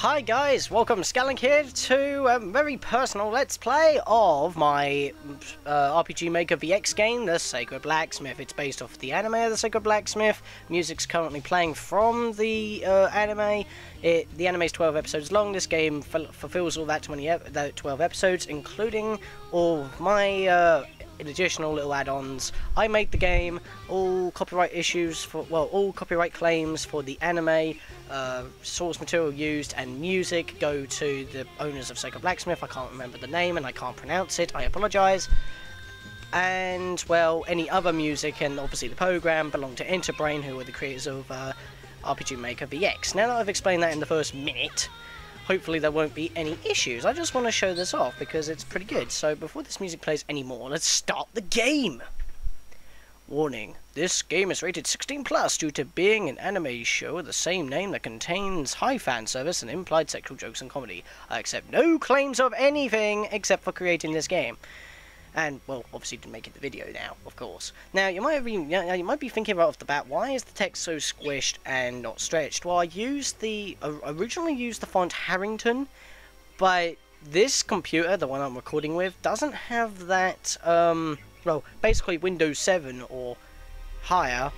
Hi guys, welcome Scatlink here to a very personal let's play of my RPG Maker VX game, The Sacred Blacksmith. It's based off the anime of The Sacred Blacksmith. Music's currently playing from the anime. The anime is 12 episodes long. This game fulfills all that 12 episodes, including all of my additional little add-ons. I made the game. All copyright claims for the anime, source material used, and music go to the owners of Sacred Blacksmith. I can't remember the name and I can't pronounce it. I apologise. And well, any other music and obviously the program belong to Enterbrain, who are the creators of RPG Maker VX. Now that I've explained that in the first minute, hopefully there won't be any issues. I just want to show this off because it's pretty good. So before this music plays anymore, let's start the game. Warning, this game is rated 16+ due to being an anime show of the same name that contains high fan service and implied sexual jokes and comedy. I accept no claims of anything except for creating this game. And, well, obviously to make it the video now, of course. Now, you might be thinking right off the bat, why is the text so squished and not stretched? Well, I originally used the font Harrington, but this computer, the one I'm recording with, doesn't have that, well, basically Windows 7 or higher,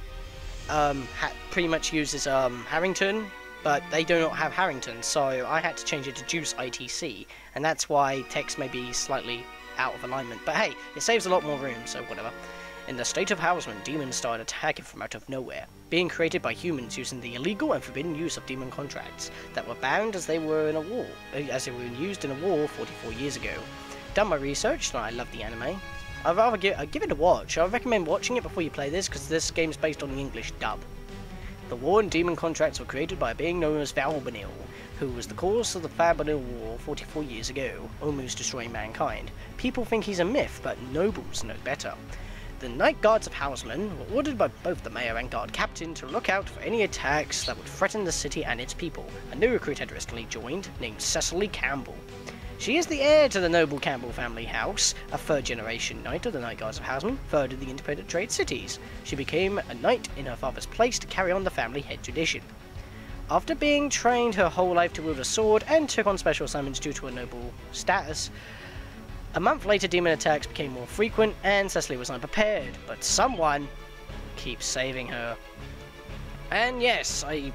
pretty much uses, Harrington, but they do not have Harrington, so I had to change it to Juice ITC, and that's why text may be slightly out of alignment, but hey, it saves a lot more room, so whatever. In the state of Housman, demons started attacking from out of nowhere, being created by humans using the illegal and forbidden use of demon contracts that were bound as they were used in a war 44 years ago. Done my research, and I love the anime. I'd rather give it a watch. I recommend watching it before you play this, because this game's based on the English dub. The war and demon contracts were created by a being known as Valbanil, who was the cause of the Valbanil War 44 years ago, almost destroying mankind. People think he's a myth, but nobles know better. The Nightguards of Housman were ordered by both the mayor and guard captain to look out for any attacks that would threaten the city and its people. A new recruit had recently joined, named Cecily Campbell. She is the heir to the noble Campbell family house, a third-generation knight of the Nightguards of Housman, third of the independent trade cities. She became a knight in her father's place to carry on the family head tradition. After being trained her whole life to wield a sword and took on special assignments due to her noble status, a month later demon attacks became more frequent and Cecily was unprepared, but someone keeps saving her. And yes, I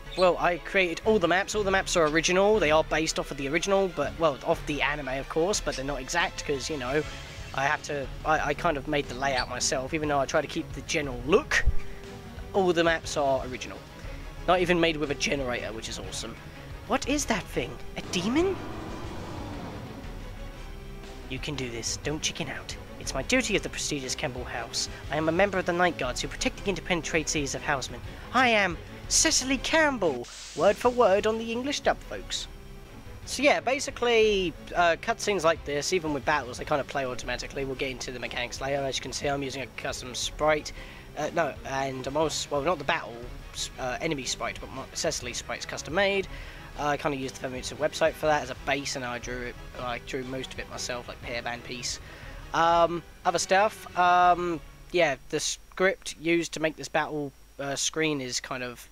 created all the maps. All the maps are original. They are based off of the original, but, well, off the anime, of course, but they're not exact because, you know, I kind of made the layout myself, even though I try to keep the general look. All the maps are original. Not even made with a generator, which is awesome. What is that thing? A demon? You can do this. Don't chicken out. It's my duty of the prestigious Campbell house. I am a member of the Night Guards who protect the independent trade cities of Housman. I am Cecily Campbell. Word for word on the English dub, folks. So yeah, basically, cutscenes like this, even with battles, they kind of play automatically. We'll get into the mechanics later. As you can see, I'm using a custom sprite. And I'm also, well, not the battle enemy sprite, but Cecily's sprite's custom made. I kind of used the Feminist website for that as a base, and I drew most of it myself, like Hairband piece. Other stuff, yeah, the script used to make this battle screen is kind of,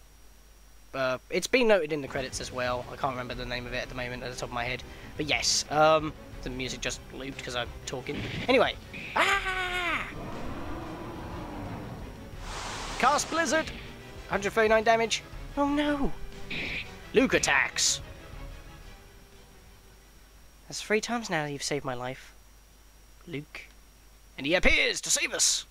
it's been noted in the credits as well. I can't remember the name of it at the moment at the top of my head, but yes, the music just looped because I'm talking. Anyway, Cast Blizzard, 139 damage. Oh no! Luke attacks. That's 3 times now you've saved my life, Luke. And he appears to save us.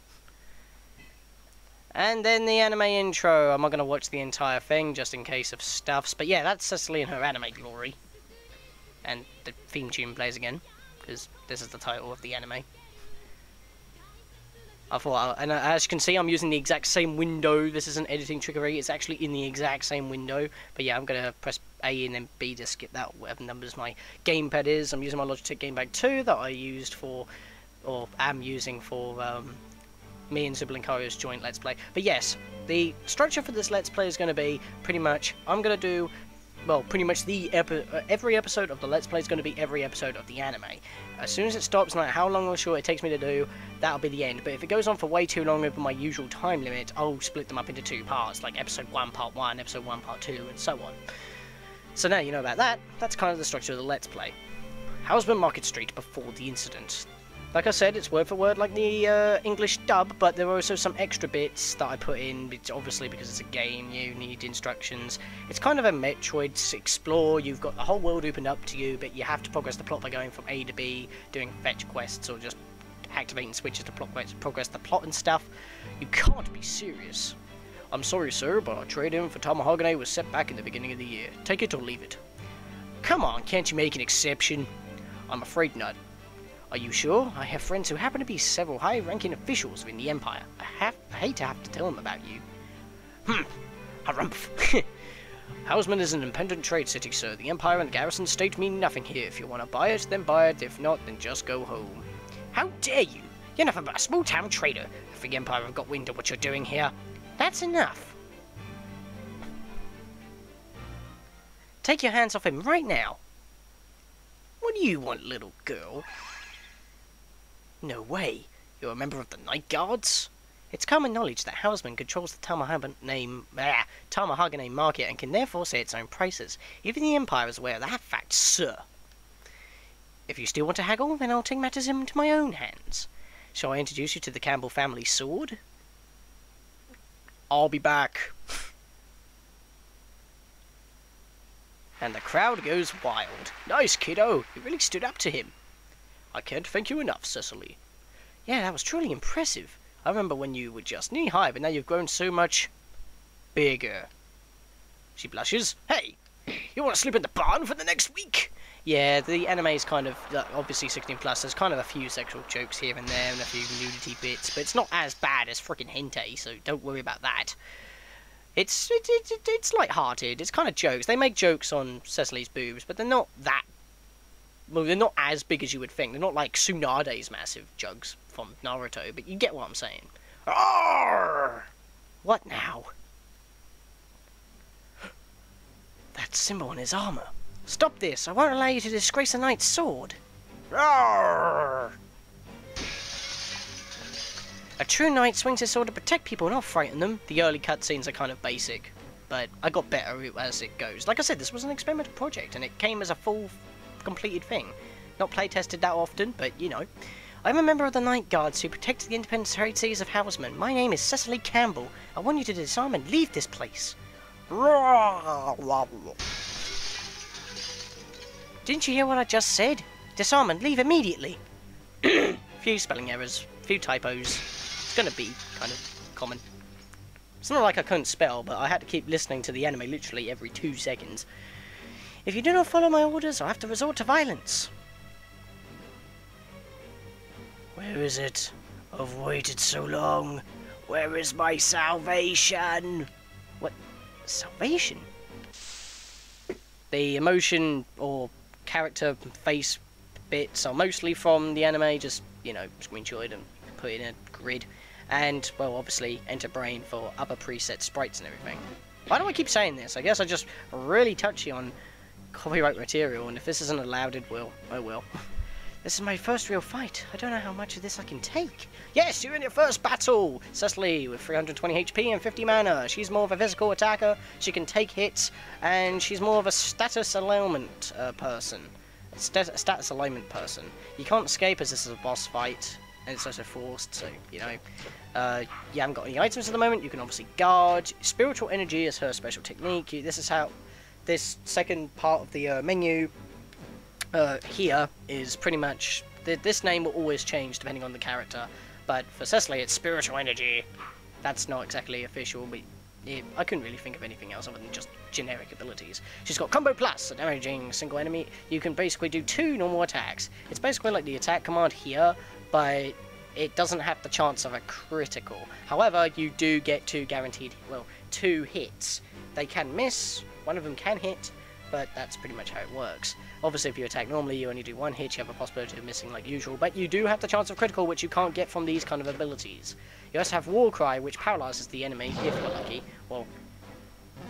And then the anime intro. I'm not going to watch the entire thing just in case of stuffs. But yeah, that's Cecily in her anime glory. And the theme tune plays again, because this is the title of the anime. I thought, and as you can see, I'm using the exact same window. This isn't editing trickery. It's actually in the exact same window. But yeah, I'm going to press A and then B to skip that, whatever numbers my gamepad is. I'm using my Logitech Gamepad 2 that I used for, or am using for, me and Sublinkario's joint Let's Play. But yes, the structure for this Let's Play is going to be pretty much, I'm going to do, well, pretty much every episode of the Let's Play is going to be every episode of the anime. As soon as it stops, no matter how long or short it takes me to do, that'll be the end. But if it goes on for way too long over my usual time limit, I'll split them up into 2 parts, like Episode 1 Part 1, Episode 1 Part 2, and so on. So now you know about that, that's kind of the structure of the Let's Play. Housman Market Street before the incident. Like I said, it's word for word like the English dub, but there are also some extra bits that I put in, obviously because it's a game, you need instructions. It's kind of a Metroid explore, you've got the whole world opened up to you, but you have to progress the plot by going from A to B, doing fetch quests, or just activating switches to progress the plot and stuff. You can't be serious. I'm sorry, sir, but our trade-in for Tomahogany was set back in the beginning of the year. Take it or leave it. Come on, can't you make an exception? I'm afraid not. Are you sure? I have friends who happen to be several high-ranking officials within the Empire. I hate to have to tell them about you. Harumph. Housman is an independent trade city, sir. The Empire and the Garrison State mean nothing here. If you want to buy it, then buy it. If not, then just go home. How dare you? You're nothing but a small-town trader. If the Empire have got wind of what you're doing here, that's enough. Take your hands off him right now. What do you want, little girl? No way. You're a member of the Night Guards? It's common knowledge that Housman controls the Tomahogany market and can therefore set its own prices. Even the Empire is aware of that fact, sir. If you still want to haggle, then I'll take matters into my own hands. Shall I introduce you to the Campbell family sword? I'll be back. And the crowd goes wild. Nice, kiddo. You really stood up to him. I can't thank you enough, Cecily. Yeah, that was truly impressive. I remember when you were just knee-high, but now you've grown so much bigger. She blushes. Hey, you want to sleep in the barn for the next week? Yeah, the anime is kind of, obviously 16+. There's kind of a few sexual jokes here and there and a few nudity bits, but it's not as bad as frickin' hentai, so don't worry about that. It's light-hearted. It's kind of jokes. They make jokes on Cecily's boobs, but they're not that... Well, they're not as big as you would think. They're not like Tsunade's massive jugs from Naruto, but you get what I'm saying. Arrgh! What now? That symbol on his armor. Stop this! I won't allow you to disgrace a knight's sword. Arrgh! A true knight swings his sword to protect people, not frighten them. The early cutscenes are kind of basic, but I got better as it goes. Like I said, this was an experimental project, and it came as a full completed thing. Not play tested that often, but you know. I'm a member of the Night Guards who protect the independent trade cities of Housman. My name is Cecily Campbell. I want you to disarm and leave this place. Didn't you hear what I just said? Disarm and leave immediately. Few spelling errors, few typos. It's gonna be kind of common. It's not like I couldn't spell, but I had to keep listening to the anime literally every 2 seconds. If you do not follow my orders, I'll have to resort to violence. Where is it? I've waited so long. Where is my salvation? What? Salvation? The emotion or character face bits are mostly from the anime, just, you know, screenshot and put it in a grid. And, well, obviously, enter brain for other preset sprites and everything. Why do I keep saying this? I guess I'm just really touchy on copyright material, and if this isn't allowed, it will. I will. This is my first real fight. I don't know how much of this I can take. Yes, you're in your first battle! Cecily, with 320 HP and 50 mana. She's more of a physical attacker, she can take hits, and she's more of a status alignment person. Status alignment person. You can't escape as this is a boss fight, and it's also forced, so, you know. You haven't got any items at the moment, you can obviously guard. Spiritual energy is her special technique. This is how... This second part of the menu here is pretty much... This name will always change depending on the character, but for Cecily it's spiritual energy. That's not exactly official, but I couldn't really think of anything else other than just generic abilities. She's got Combo Plus, damaging a single enemy. You can basically do 2 normal attacks. It's basically like the attack command here, but it doesn't have the chance of a critical. However, you do get 2 guaranteed, well, 2 hits. They can miss, one of them can hit, but that's pretty much how it works. Obviously, if you attack normally, you only do 1 hit, you have a possibility of missing like usual, but you do have the chance of critical, which you can't get from these kind of abilities. You also have War Cry, which paralyzes the enemy, if you're lucky. Well,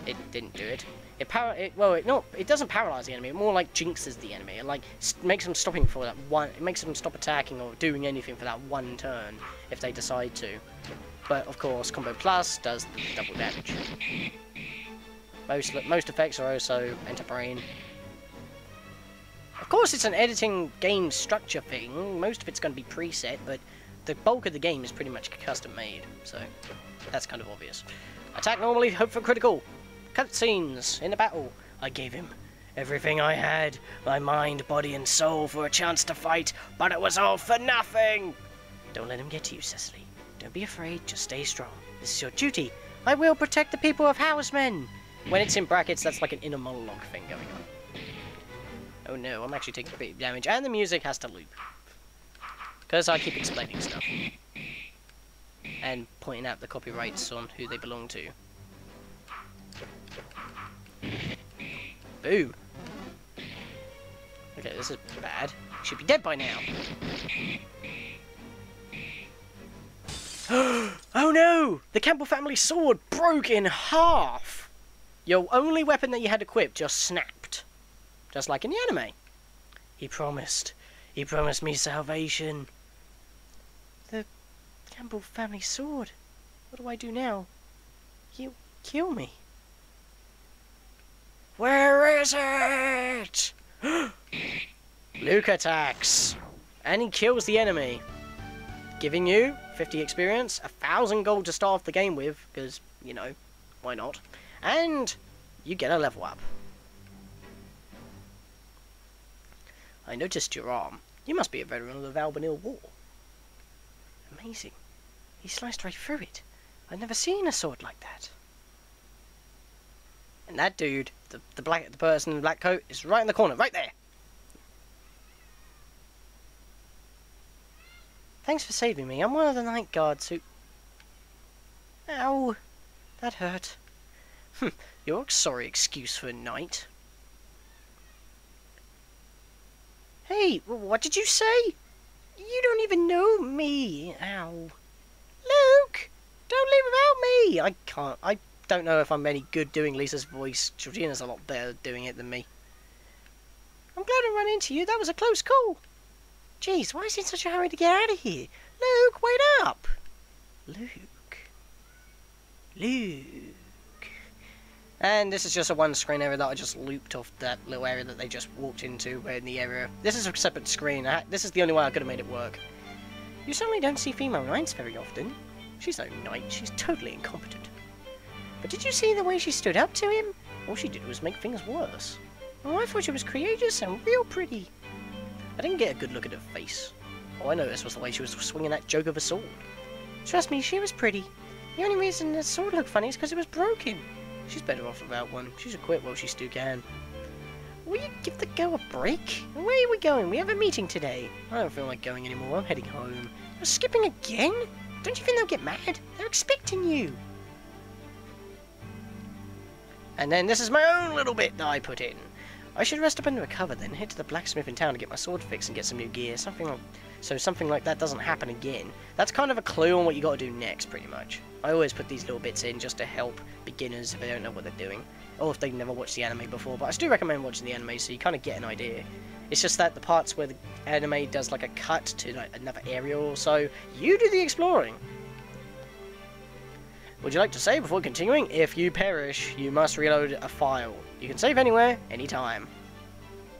it didn't do it. It doesn't paralyze the enemy, it more like jinxes the enemy, and like makes them stopping for that one, it makes them stop attacking or doing anything for that 1 turn, if they decide to. But, of course, Combo Plus does double damage. Most effects are also enter-brain. Of course, it's an editing game structure thing. Most of it's going to be preset, but the bulk of the game is pretty much custom-made, so that's kind of obvious. Attack normally, hope for critical. Cutscenes in the battle. I gave him everything I had, my mind, body, and soul for a chance to fight, but it was all for nothing. Don't let him get to you, Cecily. Don't be afraid, just stay strong. This is your duty. I will protect the people of Housman. When it's in brackets, that's like an inner monologue thing going on. Oh no, I'm actually taking a bit of damage, and the music has to loop. Because I keep explaining stuff. And pointing out the copyrights on who they belong to. Boo! Okay, this is bad. Should be dead by now. Oh no! The Campbell family sword broke in half! Your only weapon that you had equipped just snapped. Just like in the anime. He promised me salvation. The Campbell family sword. What do I do now? He'll kill me. Where is it? Luke attacks. And he kills the enemy. Giving you 50 experience, 1,000 gold to start off the game with, because, you know, why not? And you get a level up. I noticed your arm. You must be a veteran of the Valbanil War. Amazing. He sliced right through it. I've never seen a sword like that. And that dude, the person in the black coat, is right in the corner, right there. Thanks for saving me. I'm one of the night guards who... Ow. That hurt. Your sorry excuse for a night. Hey, what did you say? You don't even know me. Ow. Luke! Don't leave without me! I don't know if I'm any good doing Lisa's voice. Georgina's a lot better at doing it than me. I'm glad I ran into you. That was a close call. Jeez, why is he in such a hurry to get out of here? Luke, wait up! Luke. And this is just a one screen area that I just looped off that little area that they just walked into in the area. This is a separate screen. This is the only way I could have made it work. You certainly don't see female knights very often. She's no knight. She's totally incompetent. But did you see the way she stood up to him? All she did was make things worse. Oh, I thought she was courageous and real pretty. I didn't get a good look at her face. All I noticed was the way she was swinging that joke of a sword. Trust me, she was pretty. The only reason the sword looked funny is because it was broken. She's better off without one. She should quit while she still can. Will you give the girl a break? Where are we going? We have a meeting today. I don't feel like going anymore. I'm heading home. You're skipping again? Don't you think they'll get mad? They're expecting you. And then this is my own little bit that I put in. I should rest up and recover, then head to the blacksmith in town to get my sword fixed and get some new gear. Something like that doesn't happen again. That's kind of a clue on what you got to do next, pretty much. I always put these little bits in just to help beginners if they don't know what they're doing, or if they've never watched the anime before. But I still recommend watching the anime so you kind of get an idea. It's just that the parts where the anime does like a cut to like another area or so, you do the exploring. Would you like to save before continuing? If you perish, you must reload a file. You can save anywhere, anytime.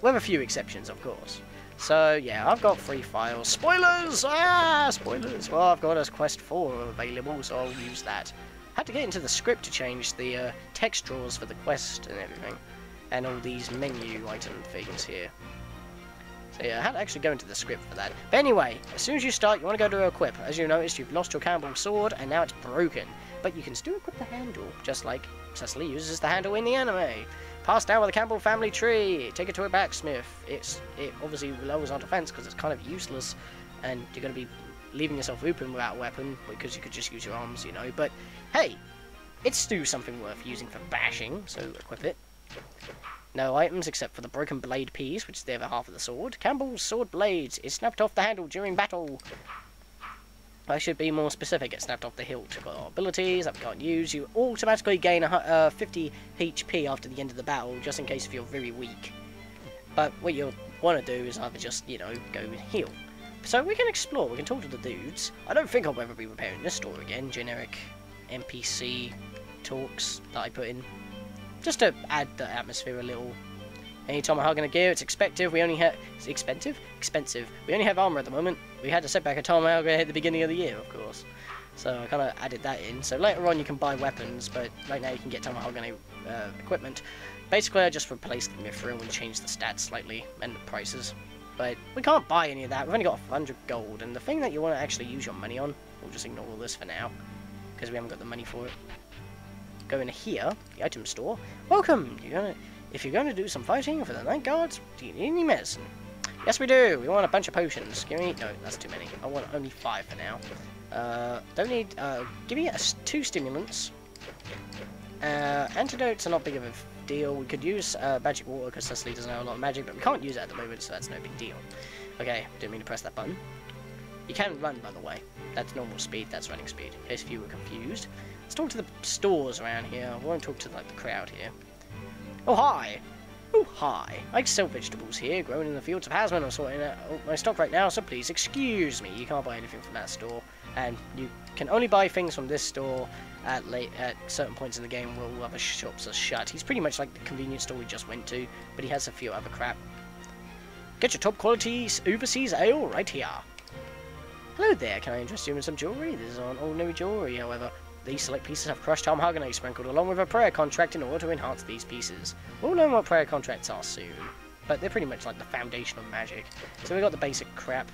With a few exceptions, of course. So, yeah, I've got 3 files. Spoilers! Ah, spoilers! Well, I've got a quest 4 available, so I'll use that. Had to get into the script to change the text drawers for the quest and everything. And all these menu item things here. So yeah, I had to actually go into the script for that. But anyway, as soon as you start, you want to go to equip. As you noticed, you've lost your Campbell sword, and now it's broken. But you can still equip the handle, just like Cecily uses the handle in the anime. Pass down with the Campbell family tree. Take it to a blacksmith. It obviously lowers our defense because it's kind of useless, and you're going to be leaving yourself open without a weapon because you could just use your arms, you know. But hey, it's still something worth using for bashing, so equip it. No items except for the broken blade piece, which is the other half of the sword. Campbell's sword blades is snapped off the handle during battle. I should be more specific. It snapped off the hilt. Got abilities that we can't use. You automatically gain 50 HP after the end of the battle, just in case if you're very weak. But what you'll want to do is either just, you know, go and heal. So we can explore. We can talk to the dudes. I don't think I'll ever be repairing this store again. Generic NPC talks that I put in. just to add the atmosphere a little. Any tomahawk in the gear, it's expensive. We only have expensive. We only have armor at the moment. We had to set back a tomahawk at the beginning of the year, of course. So I kind of added that in. So later on you can buy weapons, but right now you can get tomahawk equipment. Basically, I just replaced the mithril and changed the stats slightly and the prices. But we can't buy any of that. We've only got 100 gold, and the thing that you want to actually use your money on, we'll just ignore all this for now, because we haven't got the money for it. Go in here, the item store. Welcome. If you're going to do some fighting for the night guards, do you need any medicine? Yes, we do. We want a bunch of potions. Give me... No, that's too many. I want only 5 for now. Don't need... give me 2 stimulants. Antidotes are not big of a deal. We could use magic water because Cecily doesn't know a lot of magic, but we can't use it at the moment, so that's no big deal. Okay, didn't mean to press that button. You can run, by the way. That's normal speed, that's running speed, in case you were confused. Let's talk to the stores around here. I won't talk to, like, the crowd here. Oh, hi! Oh, hi. I sell vegetables here, grown in the fields of Housman. I'm sorting out my stock right now, so please excuse me. You can't buy anything from that store, and you can only buy things from this store at certain points in the game where all other shops are shut. He's pretty much like the convenience store we just went to, but he has a few other crap. Get your top quality overseas ale right here. Hello there, can I interest you in some jewellery? This is on ordinary jewellery, however. These select pieces have crushed mahogany sprinkled along with a prayer contract in order to enhance these pieces. We'll learn what prayer contracts are soon, but they're pretty much like the foundation of magic. So we got the basic crap.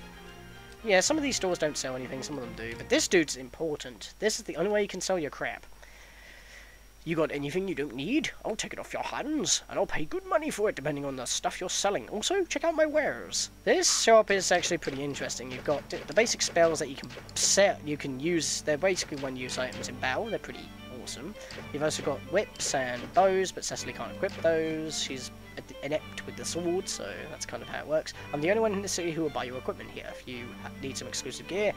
Yeah, some of these stores don't sell anything, some of them do, but this dude's important. This is the only way you can sell your crap. You got anything you don't need? I'll take it off your hands, and I'll pay good money for it depending on the stuff you're selling. Also, check out my wares. This shop is actually pretty interesting. You've got the basic spells that you can set, you can use. They're basically one-use items in battle. They're pretty awesome. You've also got whips and bows, but Cecily can't equip those. She's inept with the sword, so that's kind of how it works. I'm the only one in the city who will buy your equipment here. If you need some exclusive gear,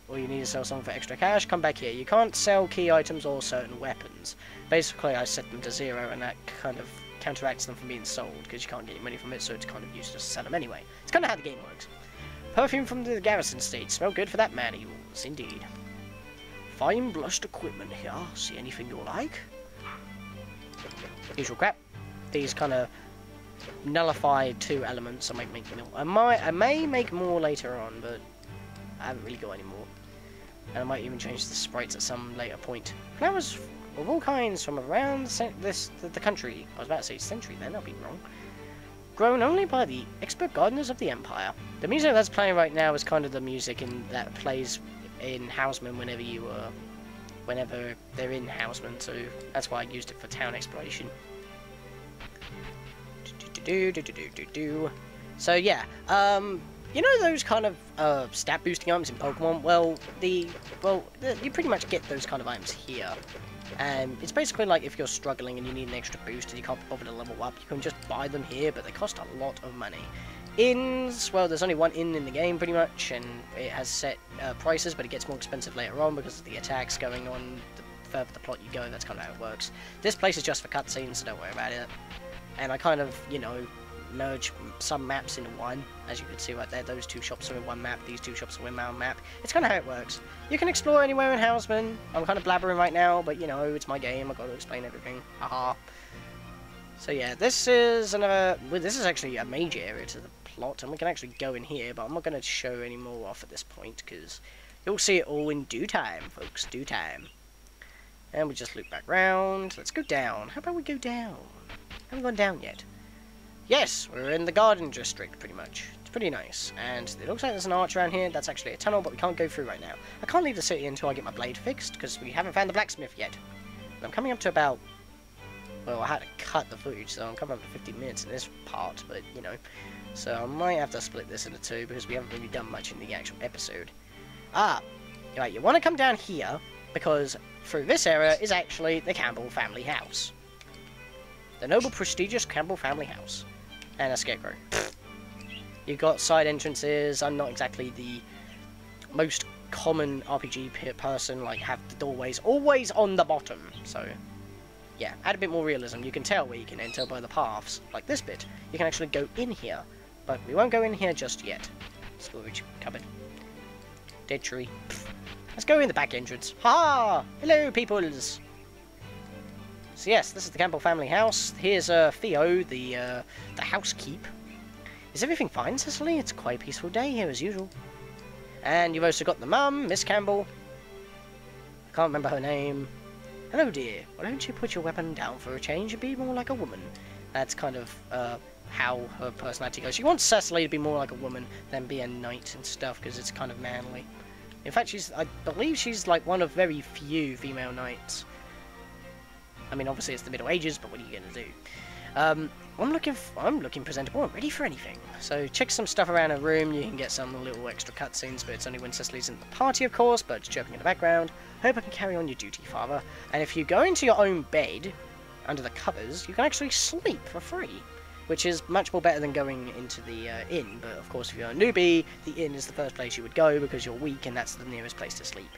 or you need to sell something for extra cash, come back here. You can't sell key items or certain weapons. Basically, I set them to 0, and that kind of counteracts them from being sold, because you can't get any money from it, so it's kind of useless to sell them anyway. It's kind of how the game works. Perfume from the garrison state. Smell good for that manuals, indeed. Fine blushed equipment here. See anything you like? Usual crap. These kind of nullify 2 elements. I may make more later on, but I haven't really got any more. And I might even change the sprites at some later point. Flowers of all kinds from around the country. I was about to say century then, I'll be wrong. Grown only by the expert gardeners of the Empire. The music that's playing right now is kind of the music that plays in Housman whenever they're in Housman, so that's why I used it for town exploration. So yeah, you know those kind of stat boosting items in Pokemon? Well, you pretty much get those kind of items here. And it's basically like if you're struggling and you need an extra boost and you can't bother to level up, you can just buy them here, but they cost a lot of money. Inns, well, there's only one inn in the game pretty much, and it has set prices, but it gets more expensive later on because of the attacks going on. The further the plot you go, that's kind of how it works. This place is just for cutscenes, so don't worry about it. And I kind of, you know, merge some maps into one. As you can see right there, those 2 shops are in one map, these 2 shops are in one map. It's kind of how it works. You can explore anywhere in Housman. I'm kind of blabbering right now, but you know, it's my game, I've got to explain everything. Haha. So yeah, this is actually a major area to the plot, and we can actually go in here, but I'm not going to show any more off at this point, because you'll see it all in due time, folks, due time. And we just loop back round. Let's go down. How about we go down? Haven't gone down yet. Yes, we're in the garden district, pretty much. It's pretty nice. And it looks like there's an arch around here. That's actually a tunnel, but we can't go through right now. I can't leave the city until I get my blade fixed, because we haven't found the blacksmith yet. And I'm coming up to about... Well, I had to cut the footage, so I'm coming up to 15 minutes in this part, but, you know. So I might have to split this into 2, because we haven't really done much in the actual episode. Ah, right, you want to come down here, because through this area is actually the Campbell family house. The noble, prestigious Campbell family house. And a scarecrow. You've got side entrances. I'm not exactly the most common RPG person, like have the doorways always on the bottom. So, yeah, add a bit more realism. You can tell where you can enter by the paths. Like this bit. You can actually go in here. But we won't go in here just yet. Storage cupboard. Dead tree. Let's go in the back entrance. Ha! Hello, peoples! So yes, this is the Campbell family house. Here's Theo, the housekeep. Is everything fine, Cecily? It's quite a peaceful day here as usual. And you've also got the mum, Miss Campbell. I can't remember her name. Hello, dear. Why don't you put your weapon down for a change and be more like a woman? That's kind of how her personality goes. She wants Cecily to be more like a woman than be a knight and stuff, because it's kind of manly. In fact, I believe she's like one of very few female knights. I mean, obviously it's the Middle Ages, but what are you gonna do? I'm looking presentable and ready for anything. So check some stuff around her room. You can get some little extra cutscenes, but it's only when Cecily's in the party, of course. Birds chirping in the background. Hope I can carry on your duty, father. And if you go into your own bed under the covers, you can actually sleep for free, which is much more better than going into the inn. But of course, if you're a newbie, the inn is the first place you would go because you're weak, and that's the nearest place to sleep.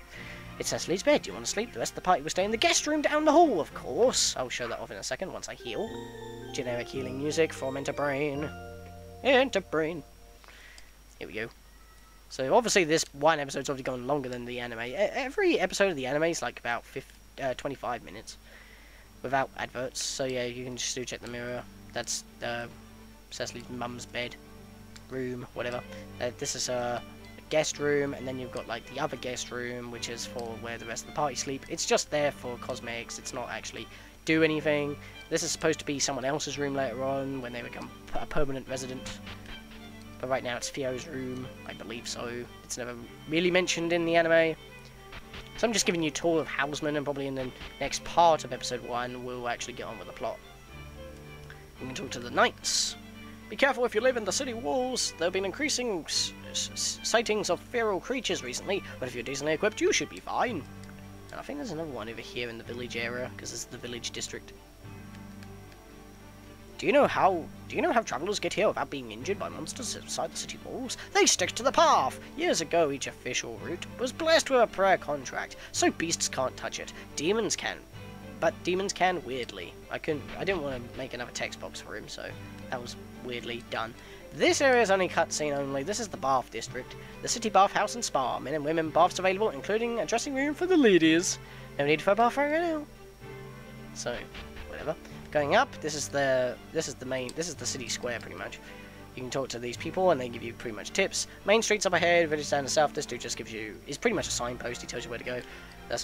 It's Cecily's bed. Do you want to sleep? The rest of the party will stay in the guest room down the hall, of course. I'll show that off in a second once I heal. Generic healing music from Enterbrain. Enterbrain. Here we go. So obviously this one episode's already gone longer than the anime. Every episode of the anime is like about 25 minutes without adverts. So yeah, you can just do check the mirror. That's Cecily's mum's bed, room, whatever. This is a guest room, and then you've got like the other guest room, which is for where the rest of the party sleep. It's just there for cosmetics. It's not actually do anything. This is supposed to be someone else's room later on when they become a permanent resident. But right now it's Theo's room, I believe so. It's never really mentioned in the anime. So I'm just giving you a tour of Housman, and probably in the next part of episode 1 we'll actually get on with the plot. We can talk to the knights. Be careful if you live in the city walls. There have been increasing sightings of feral creatures recently, but if you're decently equipped, you should be fine. And I think there's another one over here in the village area, because this is the village district. Do you know how travelers get here without being injured by monsters outside the city walls? They stick to the path. Years ago, each official route was blessed with a prayer contract, so beasts can't touch it. Demons can, but demons can weirdly. I didn't want to make another text box for him, so that was weirdly done. This area is only cutscene only. This is the bath district. The city bath house and spa. Men and women baths available, including a dressing room for the ladies. No need for a bath right now. So, whatever. Going up, this is the city square pretty much. You can talk to these people and they give you pretty much tips. Main streets up ahead, village down the south. This dude just gives you, is pretty much a signpost. He tells you where to go. There's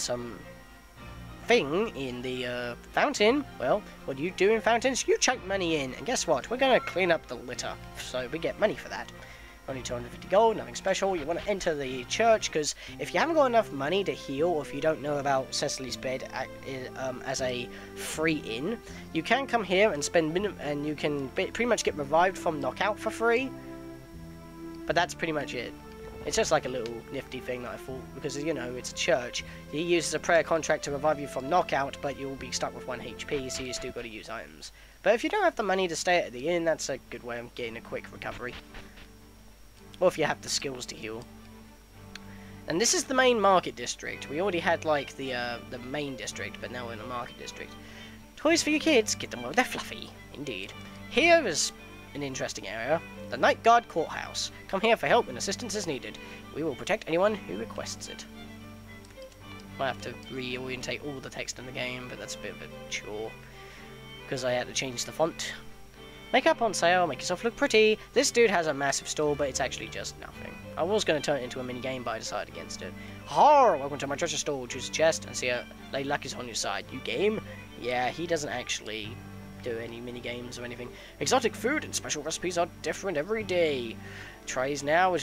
some thing in the fountain. Well, what do you do in fountains? You chuck money in, and guess what? We're gonna clean up the litter, so we get money for that. Only 250 gold, nothing special. You want to enter the church, because if you haven't got enough money to heal, or if you don't know about Cecily's bed as a free inn, you can come here and spend and you can pretty much get revived from knockout for free. But that's pretty much it. It's just like a little nifty thing that I thought, because, you know, it's a church. He uses a prayer contract to revive you from knockout, but you'll be stuck with 1 HP, so you still got to use items. But if you don't have the money to stay at the inn, that's a good way of getting a quick recovery. Or if you have the skills to heal. And this is the main market district. We already had, like, the main district, but now we're in the market district. Toys for your kids, get them while they're fluffy. Indeed. Here is an interesting area. The Nightguard Courthouse. Come here for help when assistance is needed. We will protect anyone who requests it. Might have to reorientate all the text in the game, but that's a bit of a chore, because I had to change the font. Makeup on sale, make yourself look pretty. This dude has a massive store, but it's actually just nothing. I was going to turn it into a mini game, but I decided against it. Har! Welcome to my treasure store. Choose a chest and see Lady Luck is on your side. You game? Yeah, he doesn't actually do any mini games or anything. Exotic food and special recipes are different every day. Trays now as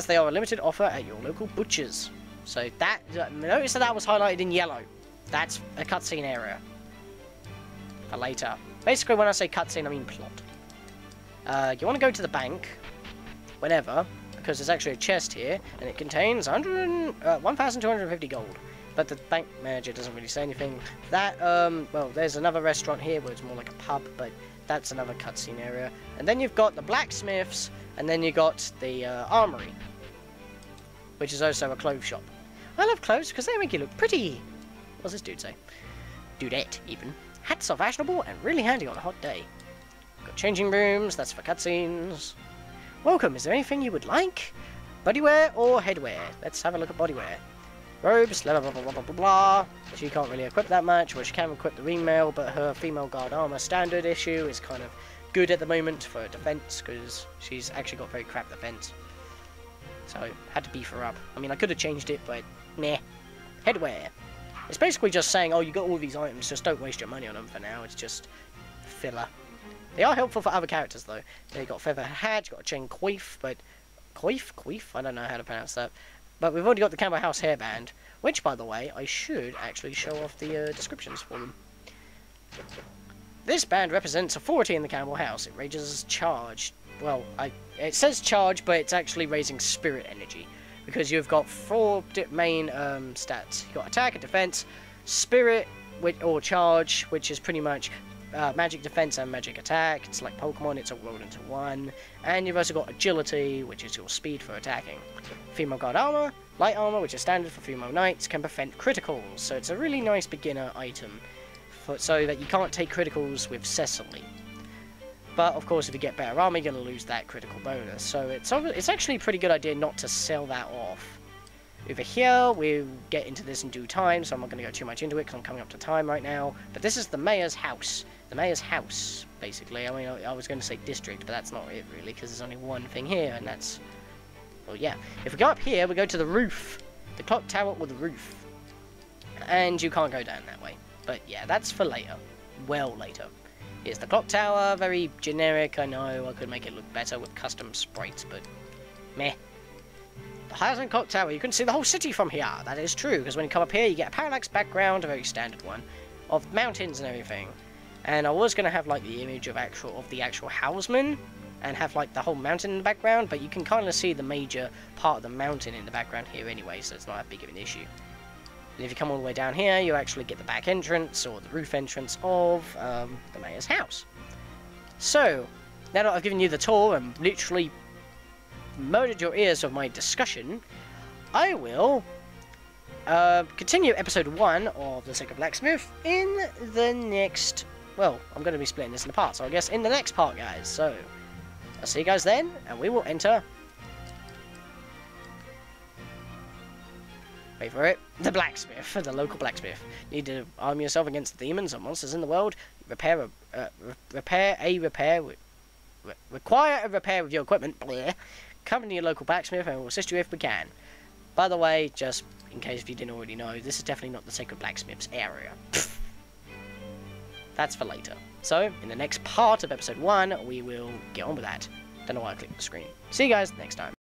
they are a limited offer at your local butchers. So that notice that was highlighted in yellow. That's a cutscene area for later. Basically, when I say cutscene, I mean plot. You want to go to the bank whenever, because there's actually a chest here, and it contains 1,250 gold. But the bank manager doesn't really say anything. That, well, there's another restaurant here where it's more like a pub, but that's another cutscene area. And then you've got the blacksmiths, and then you got the armory, which is also a clothes shop. I love clothes because they make you look pretty. What's this dude say? Dudette, even. Hats are fashionable and really handy on a hot day. Got changing rooms, that's for cutscenes. Welcome, is there anything you would like? Bodywear or headwear? Let's have a look at bodywear. Robes, blah blah blah blah blah blah blah. She can't really equip that much. Well, she can equip the ring-mail, but her female guard armor standard issue is kind of good at the moment for defense, because she's actually got very crap defense. So, had to beef her up. I mean, I could have changed it, but meh. Headwear. It's basically just saying, oh, you got all these items, just don't waste your money on them for now. It's just filler. They are helpful for other characters, though. They got feather hat, got a chain coif, but... Coif? I don't know how to pronounce that. But we've already got the Campbell House hairband, which, by the way, I should actually show off the descriptions for them. This band represents authority in the Campbell House. It rages charge. Well, it says charge, but it's actually raising spirit energy. Because you've got 4 main stats. You've got attack and defense, spirit, or charge, which is pretty much magic defense and magic attack. It's like Pokemon, it's all rolled into one. And you've also got agility, which is your speed for attacking. Female guard armor, light armor, which is standard for female knights, can prevent criticals. So it's a really nice beginner item, so that you can't take criticals with Cecily. But of course, if you get better armor, you're going to lose that critical bonus. So it's actually a pretty good idea not to sell that off. Over here, we'll get into this in due time, so I'm not going to go too much into it because I'm coming up to time right now. But this is the mayor's house. The mayor's house, basically. I mean, I was going to say district, but that's not it really, because there's only one thing here, and that's... Well, yeah. If we go up here, we go to the roof. The clock tower or the roof. And you can't go down that way. But yeah, that's for later. Well later. Here's the clock tower, very generic, I know. I could make it look better with custom sprites, but meh. The Hairband clock tower, you can see the whole city from here. That is true, because when you come up here, you get a parallax background, a very standard one, of mountains and everything. And I was going to have like the image of the actual Housman, and have like the whole mountain in the background, but you can kind of see the major part of the mountain in the background here anyway, so it's not that big of an issue. And if you come all the way down here, you actually get the back entrance, or the roof entrance of the mayor's house. So, now that I've given you the tour and literally murdered your ears of my discussion, I will continue episode 1 of The Sacred Blacksmith in the next... Well, I'm going to be splitting this into parts, so I guess in the next part, guys. So, I'll see you guys then, and we will enter... Wait for it. The blacksmith, the local blacksmith. You need to arm yourself against the demons or monsters in the world. Require a repair with your equipment. Bleh. Come to your local blacksmith and we'll assist you if we can. By the way, just in case if you didn't already know, this is definitely not the Sacred Blacksmith's area. That's for later. So, in the next part of episode 1, we will get on with that. Don't know why I clicked the screen. See you guys next time.